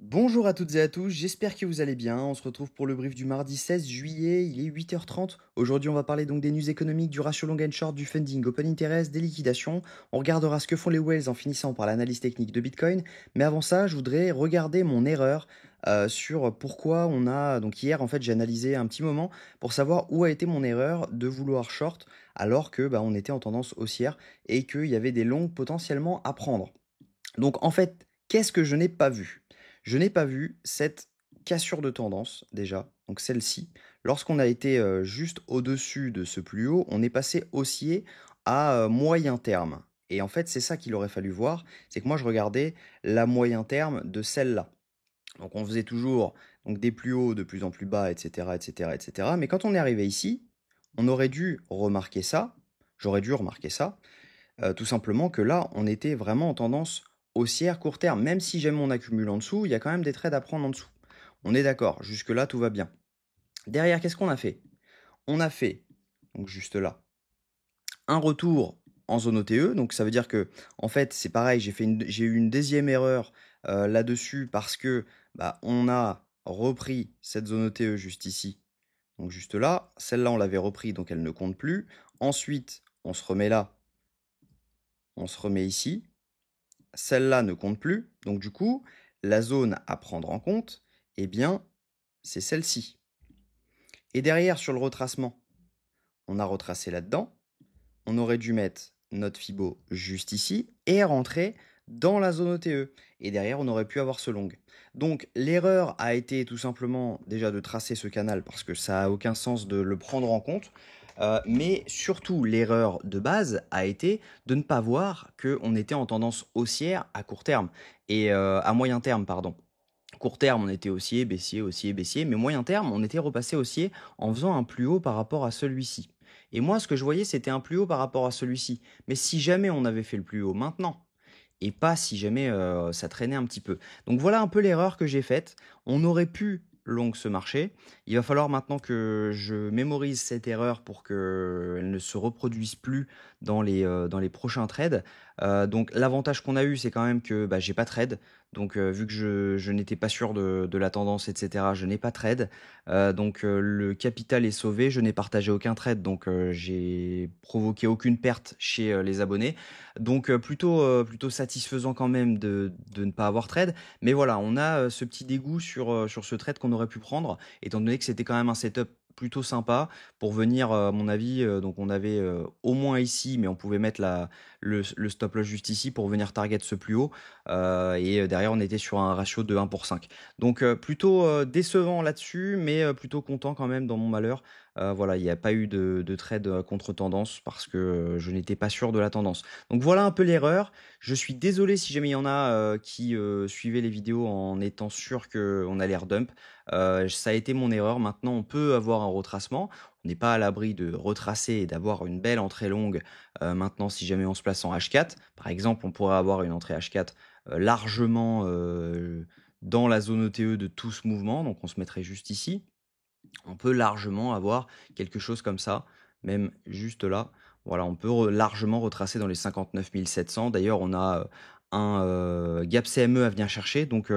Bonjour à toutes et à tous, j'espère que vous allez bien. On se retrouve pour le brief du mardi 16 juillet, il est 8h30. Aujourd'hui, on va parler donc des news économiques, du ratio long and short, du funding, open interest, des liquidations. On regardera ce que font les whales en finissant par l'analyse technique de Bitcoin. Mais avant ça, je voudrais regarder mon erreur sur pourquoi on a... Donc hier, en fait, j'ai analysé un petit moment pour savoir où a été mon erreur de vouloir short alors que on était en tendance haussière et qu'il y avait des longues potentiellement à prendre. Donc en fait, qu'est-ce que je n'ai pas vu? Je n'ai pas vu cette cassure de tendance déjà, donc celle-ci. Lorsqu'on a été juste au-dessus de ce plus haut, on est passé haussier à moyen terme. Et en fait, c'est ça qu'il aurait fallu voir, c'est que moi je regardais la moyen terme de celle-là. Donc on faisait toujours donc des plus hauts, de plus en plus bas, etc., etc., etc. Mais quand on est arrivé ici, on aurait dû remarquer ça. J'aurais dû remarquer ça, tout simplement que là, on était vraiment en tendance haussière court terme. Même si jamais on accumule en dessous, il y a quand même des trades à prendre en dessous. On est d'accord, jusque-là, tout va bien. Derrière, qu'est-ce qu'on a fait? On a fait, donc juste là, un retour en zone OTE. Donc ça veut dire que, en fait, c'est pareil, j'ai eu une deuxième erreur là-dessus parce que on a repris cette zone OTE juste ici. Donc juste là, celle-là, on l'avait repris, donc elle ne compte plus. Ensuite, on se remet là, on se remet ici. Celle-là ne compte plus. Donc du coup, la zone à prendre en compte, eh bien, c'est celle-ci. Et derrière, sur le retracement, on a retracé là-dedans. On aurait dû mettre notre Fibo juste ici et rentrer dans la zone OTE. Et derrière, on aurait pu avoir ce long. Donc l'erreur a été tout simplement déjà de tracer ce canal parce que ça n'a aucun sens de le prendre en compte. Mais surtout, l'erreur de base a été de ne pas voir qu'on était en tendance haussière à court terme et à moyen terme, pardon. Court terme, on était haussier, baissier, haussier, baissier, mais moyen terme, on était repassé haussier en faisant un plus haut par rapport à celui-ci. Et moi, ce que je voyais, c'était un plus haut par rapport à celui-ci. Mais si jamais on avait fait le plus haut maintenant, et pas si jamais ça traînait un petit peu. Donc voilà un peu l'erreur que j'ai faite. On aurait pu long ce marché. Il va falloir maintenant que je mémorise cette erreur pour qu'elle ne se reproduise plus dans les prochains trades. Donc l'avantage qu'on a eu, c'est quand même que j'ai pas trade. Donc vu que je n'étais pas sûr de la tendance, etc., je n'ai pas trade. Donc le capital est sauvé, je n'ai partagé aucun trade, donc j'ai provoqué aucune perte chez les abonnés. Donc plutôt satisfaisant quand même de ne pas avoir trade. Mais voilà, on a ce petit dégoût sur ce trade qu'on aurait pu prendre, étant donné que c'était quand même un setup plutôt sympa pour venir, à mon avis, donc on avait au moins ici, mais on pouvait mettre le stop loss juste ici pour venir target ce plus haut. Et derrière, on était sur un ratio de 1 pour 5. Donc plutôt décevant là-dessus, mais plutôt content quand même dans mon malheur. Voilà, il n'y a pas eu de trade contre-tendance parce que je n'étais pas sûr de la tendance. Donc voilà un peu l'erreur. Je suis désolé si jamais il y en a qui suivaient les vidéos en étant sûr qu'on allait redump. Ça a été mon erreur. Maintenant, on peut avoir un retracement. On n'est pas à l'abri de retracer et d'avoir une belle entrée longue. Maintenant, si jamais on se place en H4, par exemple, on pourrait avoir une entrée H4 largement dans la zone ETE de tout ce mouvement. Donc on se mettrait juste ici. On peut largement avoir quelque chose comme ça, même juste là. Voilà, on peut largement retracer dans les 59 700. D'ailleurs, on a un gap CME à venir chercher, donc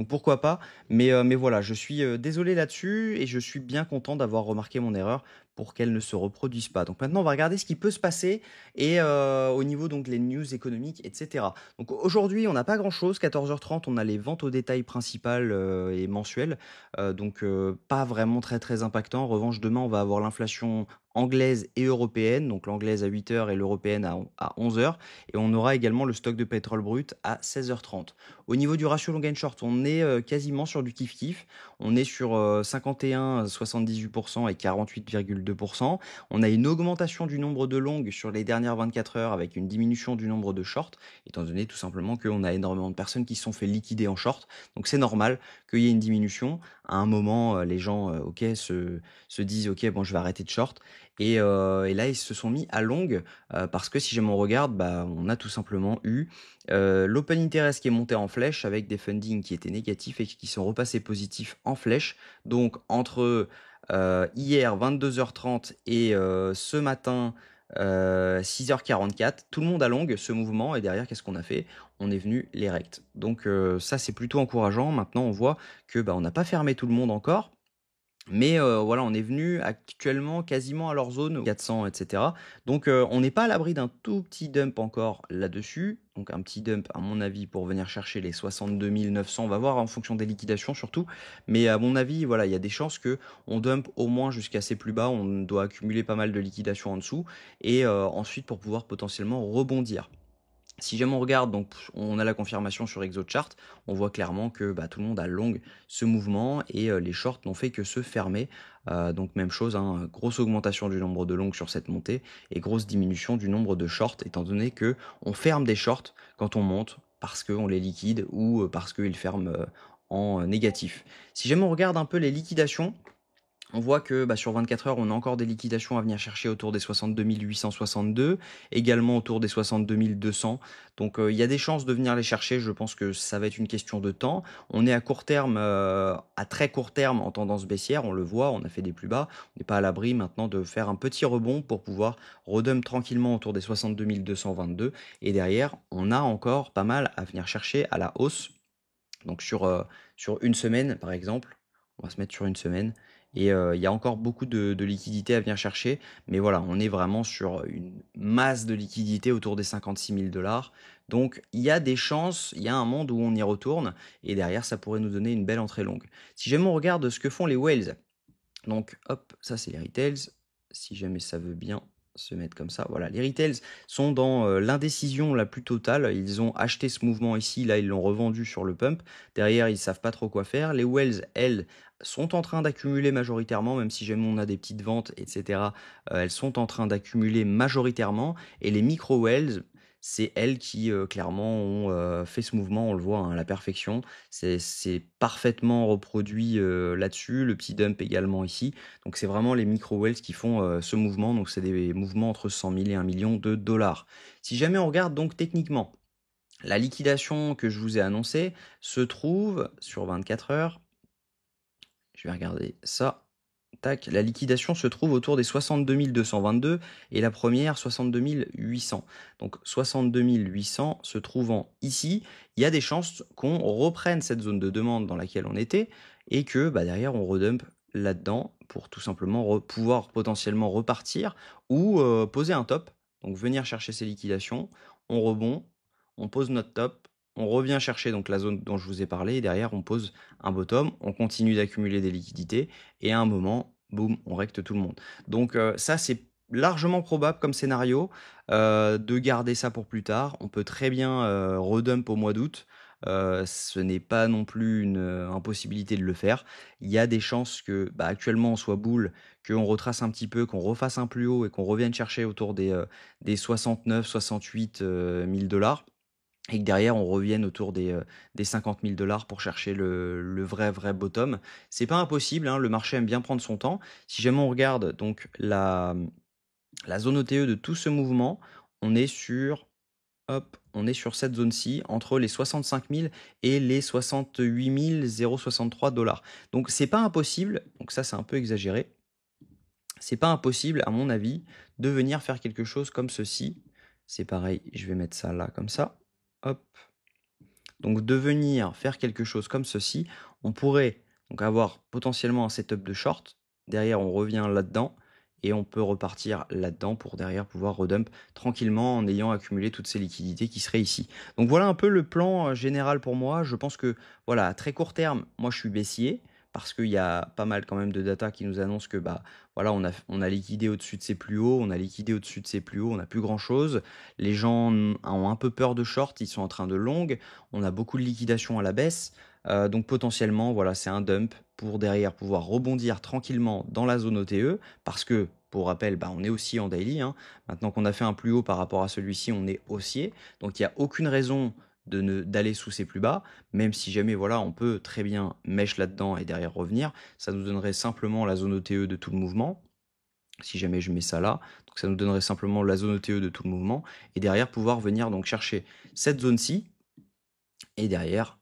pourquoi pas. Mais voilà, je suis désolé là-dessus et je suis bien content d'avoir remarqué mon erreur pour qu'elle ne se reproduise pas. Donc maintenant, on va regarder ce qui peut se passer et au niveau donc les news économiques, etc. Donc aujourd'hui, on n'a pas grand-chose. 14h30, on a les ventes au détail principales et mensuelles. Pas vraiment très impactant. En revanche, demain, on va avoir l'inflation anglaise et européenne, donc l'anglaise à 8h et l'européenne à 11h. Et on aura également le stock de pétrole brut à 16h30. Au niveau du ratio long and short, on est quasiment sur du kiff-kiff. On est sur 51,78% et 48,2%. On a une augmentation du nombre de longues sur les dernières 24 heures avec une diminution du nombre de shorts, étant donné tout simplement qu'on a énormément de personnes qui se sont fait liquider en short. Donc c'est normal qu'il y ait une diminution. À un moment, les gens se disent ok, bon, je vais arrêter de short. Et là, ils se sont mis à longue parce que si jamais on regarde, on a tout simplement eu l'open interest qui est monté en flèche avec des fundings qui étaient négatifs et qui sont repassés positifs en flèche. Donc entre hier 22h30 et ce matin 6h44, tout le monde a long ce mouvement et derrière qu'est-ce qu'on a fait? On est venu les rects. Donc ça c'est plutôt encourageant. Maintenant on voit que, bah, on n'a pas fermé tout le monde encore, mais voilà, on est venu actuellement quasiment à leur zone 400 et cetera. Donc on n'est pas à l'abri d'un tout petit dump encore là-dessus. Donc un petit dump à mon avis pour venir chercher les 62 900. On va voir en fonction des liquidations surtout. Mais à mon avis, voilà, il y a des chances que on dump au moins jusqu'à ces plus bas. On doit accumuler pas mal de liquidations en dessous et ensuite pour pouvoir potentiellement rebondir. Si jamais on regarde, donc on a la confirmation sur ExoChart, on voit clairement que bah, tout le monde a long ce mouvement et les shorts n'ont fait que se fermer. Donc même chose, hein, grosse augmentation du nombre de longs sur cette montée et grosse diminution du nombre de shorts, étant donné que on ferme des shorts quand on monte parce qu'on les liquide ou parce qu'ils ferment en négatif. Si jamais on regarde un peu les liquidations, on voit que bah, sur 24 heures, on a encore des liquidations à venir chercher autour des 62 862, également autour des 62 200. Donc il y a des chances de venir les chercher, je pense que ça va être une question de temps. On est à court terme, à très court terme en tendance baissière, on le voit, on a fait des plus bas. On n'est pas à l'abri maintenant de faire un petit rebond pour pouvoir redump tranquillement autour des 62 222. Et derrière, on a encore pas mal à venir chercher à la hausse. Donc sur une semaine, par exemple, on va se mettre sur une semaine. Et il y a encore beaucoup de liquidités à venir chercher. Mais voilà, on est vraiment sur une masse de liquidités autour des 56 000 dollars. Donc il y a des chances, il y a un monde où on y retourne. Et derrière, ça pourrait nous donner une belle entrée longue. Si jamais on regarde ce que font les whales, donc hop, ça c'est les retails. Si jamais ça veut bien se mettre comme ça. Voilà, les retails sont dans l'indécision la plus totale. Ils ont acheté ce mouvement ici, là ils l'ont revendu sur le pump. Derrière, ils savent pas trop quoi faire. Les whales, elles, sont en train d'accumuler majoritairement, même si jamais on a des petites ventes, etc. Elles sont en train d'accumuler majoritairement. Et les micro whales, c'est elles qui clairement ont fait ce mouvement, on le voit hein, à la perfection. C'est parfaitement reproduit là-dessus, le petit dump également ici. Donc c'est vraiment les micro whales qui font ce mouvement, donc c'est des mouvements entre 100 000 et 1 million de dollars. Si jamais on regarde donc techniquement, la liquidation que je vous ai annoncée se trouve sur 24 heures. Je vais regarder ça. Tac, la liquidation se trouve autour des 62 222 et la première 62 800. Donc 62 800 se trouvant ici, il y a des chances qu'on reprenne cette zone de demande dans laquelle on était et que bah, derrière on redump là-dedans pour tout simplement pouvoir potentiellement repartir ou poser un top. Donc venir chercher ces liquidations, on rebond, on pose notre top, on revient chercher donc la zone dont je vous ai parlé et derrière on pose un bottom, on continue d'accumuler des liquidités et à un moment, boum, on recte tout le monde. Donc ça, c'est largement probable comme scénario de garder ça pour plus tard. On peut très bien redump au mois d'août. Ce n'est pas non plus une impossibilité de le faire. Il y a des chances que bah, actuellement on soit bull, qu'on retrace un petit peu, qu'on refasse un plus haut et qu'on revienne chercher autour des 69, 68 000 dollars et que derrière on revienne autour des 50 000 dollars pour chercher le vrai bottom. C'est pas impossible, hein, le marché aime bien prendre son temps. Si jamais on regarde donc la zone OTE de tout ce mouvement, on est sur, hop, on est sur cette zone-ci, entre les 65 000 et les 68 063 dollars. Donc c'est pas impossible, donc ça c'est un peu exagéré, c'est pas impossible à mon avis de venir faire quelque chose comme ceci. C'est pareil, je vais mettre ça là comme ça, hop. Donc de venir faire quelque chose comme ceci, on pourrait donc avoir potentiellement un setup de short. Derrière, on revient là-dedans et on peut repartir là-dedans pour derrière pouvoir redump tranquillement en ayant accumulé toutes ces liquidités qui seraient ici. Donc voilà un peu le plan général pour moi. Je pense que voilà, à très court terme, moi je suis baissier parce qu'il y a pas mal quand même de data qui nous annonce que bah voilà, on a liquidé au-dessus de ses plus hauts, on a liquidé au-dessus de ses plus hauts, on n'a plus grand-chose. Les gens ont un peu peur de short, ils sont en train de long. On a beaucoup de liquidations à la baisse. Donc potentiellement, voilà, c'est un dump pour derrière pouvoir rebondir tranquillement dans la zone OTE parce que, pour rappel, bah, on est aussi en daily. Hein. Maintenant qu'on a fait un plus haut par rapport à celui-ci, on est haussier. Donc il n'y a aucune raison d'aller sous ces plus bas, même si jamais voilà, on peut très bien mèche là-dedans et derrière revenir. Ça nous donnerait simplement la zone OTE de tout le mouvement. Si jamais je mets ça là, donc ça nous donnerait simplement la zone OTE de tout le mouvement et derrière pouvoir venir donc chercher cette zone-ci et derrière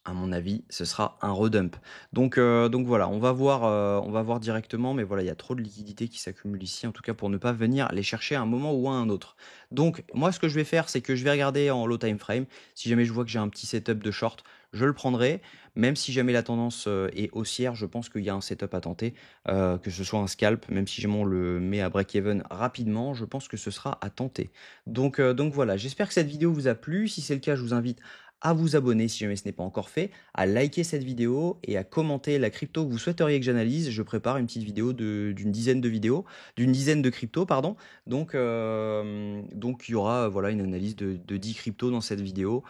À mon avis, ce sera un redump. Donc voilà, on va voir directement, mais voilà, il y a trop de liquidités qui s'accumulent ici, en tout cas pour ne pas venir les chercher à un moment ou à un autre. Donc moi, ce que je vais faire, c'est que je vais regarder en low time frame. Si jamais je vois que j'ai un petit setup de short, je le prendrai. Même si jamais la tendance est haussière, je pense qu'il y a un setup à tenter, que ce soit un scalp, même si jamais on le met à break-even rapidement, je pense que ce sera à tenter. Donc voilà, j'espère que cette vidéo vous a plu. Si c'est le cas, je vous invite à vous abonner si jamais ce n'est pas encore fait, à liker cette vidéo et à commenter la crypto que vous souhaiteriez que j'analyse. Je prépare une petite vidéo d'une dizaine de vidéos, d'une dizaine de cryptos, pardon. Donc il y aura voilà, une analyse de 10 cryptos dans cette vidéo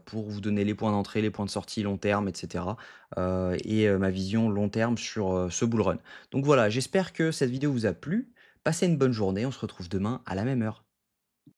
pour vous donner les points d'entrée, les points de sortie long terme, etc. Ma vision long terme sur ce bull run. Donc voilà, j'espère que cette vidéo vous a plu. Passez une bonne journée, on se retrouve demain à la même heure.